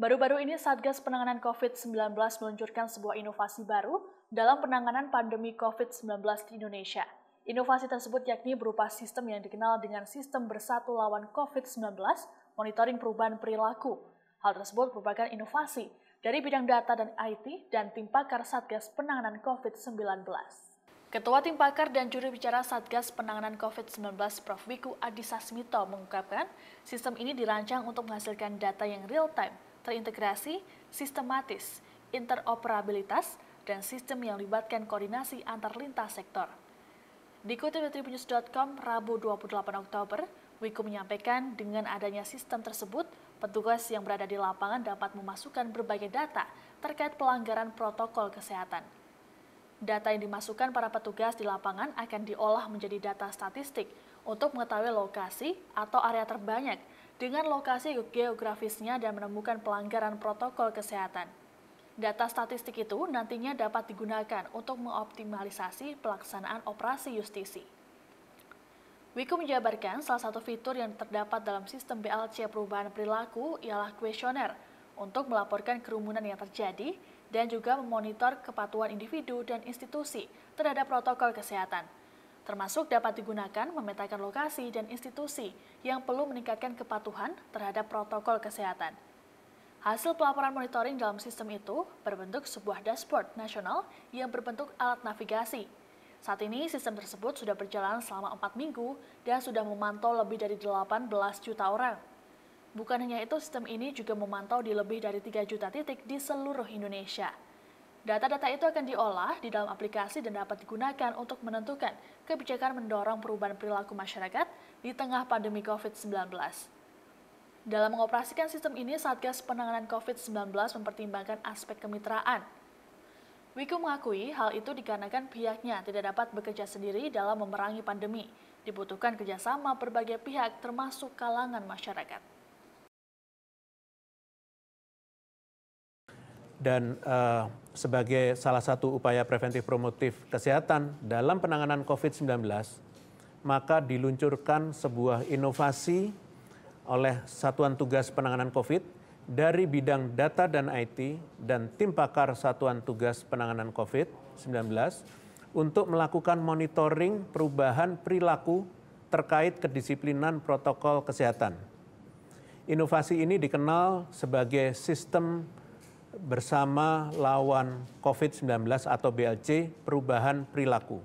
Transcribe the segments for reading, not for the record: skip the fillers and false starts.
Baru-baru ini Satgas Penanganan COVID-19 meluncurkan sebuah inovasi baru dalam penanganan pandemi COVID-19 di Indonesia. Inovasi tersebut yakni berupa sistem yang dikenal dengan Sistem Bersatu Lawan COVID-19, monitoring perubahan perilaku. Hal tersebut merupakan inovasi dari bidang data dan IT dan tim pakar Satgas Penanganan COVID-19. Ketua Tim Pakar dan Juru Bicara Satgas Penanganan COVID-19 Prof. Wiku Adhisa Smito mengungkapkan, sistem ini dirancang untuk menghasilkan data yang real-time, terintegrasi, sistematis, interoperabilitas, dan sistem yang melibatkan koordinasi antar lintas sektor. Dikutip dari tribunnews.com, Rabu 28 Oktober, Wiku menyampaikan dengan adanya sistem tersebut, petugas yang berada di lapangan dapat memasukkan berbagai data terkait pelanggaran protokol kesehatan. Data yang dimasukkan para petugas di lapangan akan diolah menjadi data statistik untuk mengetahui lokasi atau area terbanyak dengan lokasi geografisnya dan menemukan pelanggaran protokol kesehatan. Data statistik itu nantinya dapat digunakan untuk mengoptimalisasi pelaksanaan operasi justisi. Wiku menjabarkan salah satu fitur yang terdapat dalam sistem BLC perubahan perilaku ialah kuesioner untuk melaporkan kerumunan yang terjadi dan juga memonitor kepatuhan individu dan institusi terhadap protokol kesehatan. Termasuk dapat digunakan memetakan lokasi dan institusi yang perlu meningkatkan kepatuhan terhadap protokol kesehatan. Hasil pelaporan monitoring dalam sistem itu berbentuk sebuah dashboard nasional yang berbentuk alat navigasi. Saat ini sistem tersebut sudah berjalan selama 4 minggu dan sudah memantau lebih dari 18 juta orang. Bukan hanya itu, sistem ini juga memantau di lebih dari 3 juta titik di seluruh Indonesia. Data-data itu akan diolah di dalam aplikasi dan dapat digunakan untuk menentukan kebijakan mendorong perubahan perilaku masyarakat di tengah pandemi COVID-19. Dalam mengoperasikan sistem ini, Satgas Penanganan COVID-19 mempertimbangkan aspek kemitraan. Wiku mengakui hal itu dikarenakan pihaknya tidak dapat bekerja sendiri dalam memerangi pandemi. Dibutuhkan kerjasama berbagai pihak termasuk kalangan masyarakat. Dan sebagai salah satu upaya preventif promotif kesehatan dalam penanganan COVID-19, maka diluncurkan sebuah inovasi oleh Satuan Tugas Penanganan COVID dari bidang data dan IT dan tim pakar Satuan Tugas Penanganan COVID-19 untuk melakukan monitoring perubahan perilaku terkait kedisiplinan protokol kesehatan. Inovasi ini dikenal sebagai Sistem Bersama Lawan COVID-19 atau BLC Perubahan Perilaku.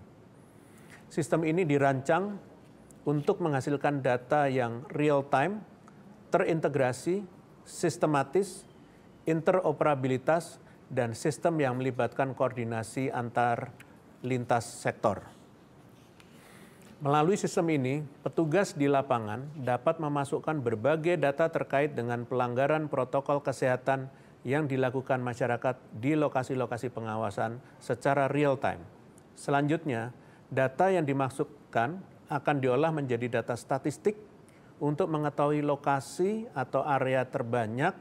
Sistem ini dirancang untuk menghasilkan data yang real-time, terintegrasi, sistematis, interoperabilitas, dan sistem yang melibatkan koordinasi antar lintas sektor. Melalui sistem ini, petugas di lapangan dapat memasukkan berbagai data terkait dengan pelanggaran protokol kesehatan yang dilakukan masyarakat di lokasi-lokasi pengawasan secara real-time. Selanjutnya, data yang dimasukkan akan diolah menjadi data statistik untuk mengetahui lokasi atau area terbanyak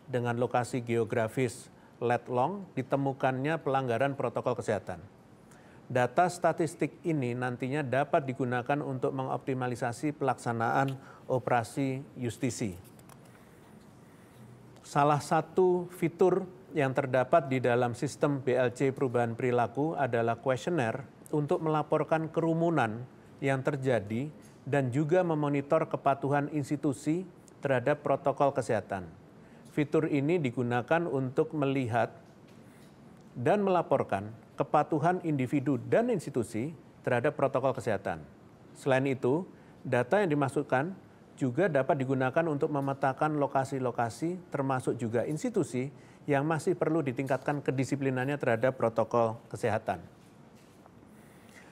dengan lokasi geografis lat long ditemukannya pelanggaran protokol kesehatan. Data statistik ini nantinya dapat digunakan untuk mengoptimalisasi pelaksanaan operasi justisi. Salah satu fitur yang terdapat di dalam sistem BLC perubahan perilaku adalah kuesioner untuk melaporkan kerumunan yang terjadi dan juga memonitor kepatuhan institusi terhadap protokol kesehatan. Fitur ini digunakan untuk melihat dan melaporkan kepatuhan individu dan institusi terhadap protokol kesehatan. Selain itu, data yang dimasukkan juga dapat digunakan untuk memetakan lokasi-lokasi termasuk juga institusi yang masih perlu ditingkatkan kedisiplinannya terhadap protokol kesehatan.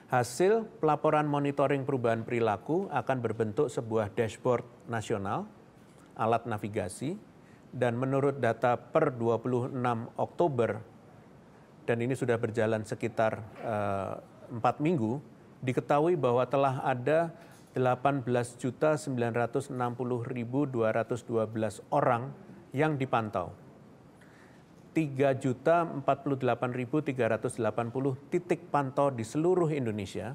Hasil pelaporan monitoring perubahan perilaku akan berbentuk sebuah dashboard nasional, alat navigasi, dan menurut data per 26 Oktober, dan ini sudah berjalan sekitar 4 minggu, diketahui bahwa telah ada 18.960.212 orang yang dipantau. 3.048.380 titik pantau di seluruh Indonesia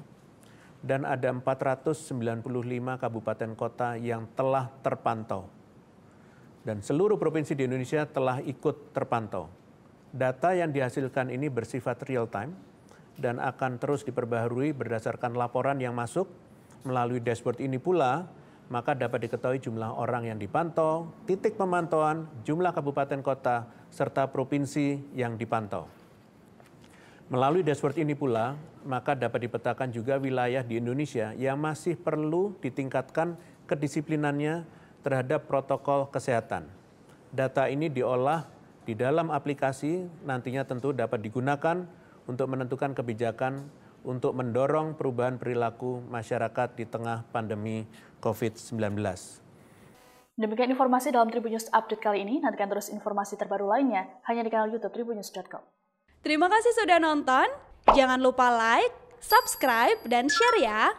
dan ada 495 kabupaten kota yang telah terpantau. dan seluruh provinsi di Indonesia telah ikut terpantau. Data yang dihasilkan ini bersifat real time dan akan terus diperbaharui berdasarkan laporan yang masuk melalui dashboard ini pula, maka dapat diketahui jumlah orang yang dipantau, titik pemantauan, jumlah kabupaten kota, serta provinsi yang dipantau. Melalui dashboard ini pula, maka dapat dipetakan juga wilayah di Indonesia yang masih perlu ditingkatkan kedisiplinannya terhadap protokol kesehatan. Data ini diolah di dalam aplikasi, nantinya tentu dapat digunakan untuk menentukan kebijakan untuk mendorong perubahan perilaku masyarakat di tengah pandemi COVID-19. Demikian informasi dalam Tribun News Update kali ini. Nantikan terus informasi terbaru lainnya hanya di kanal YouTube tribunnews.com. Terima kasih sudah nonton. Jangan lupa like, subscribe, dan share ya.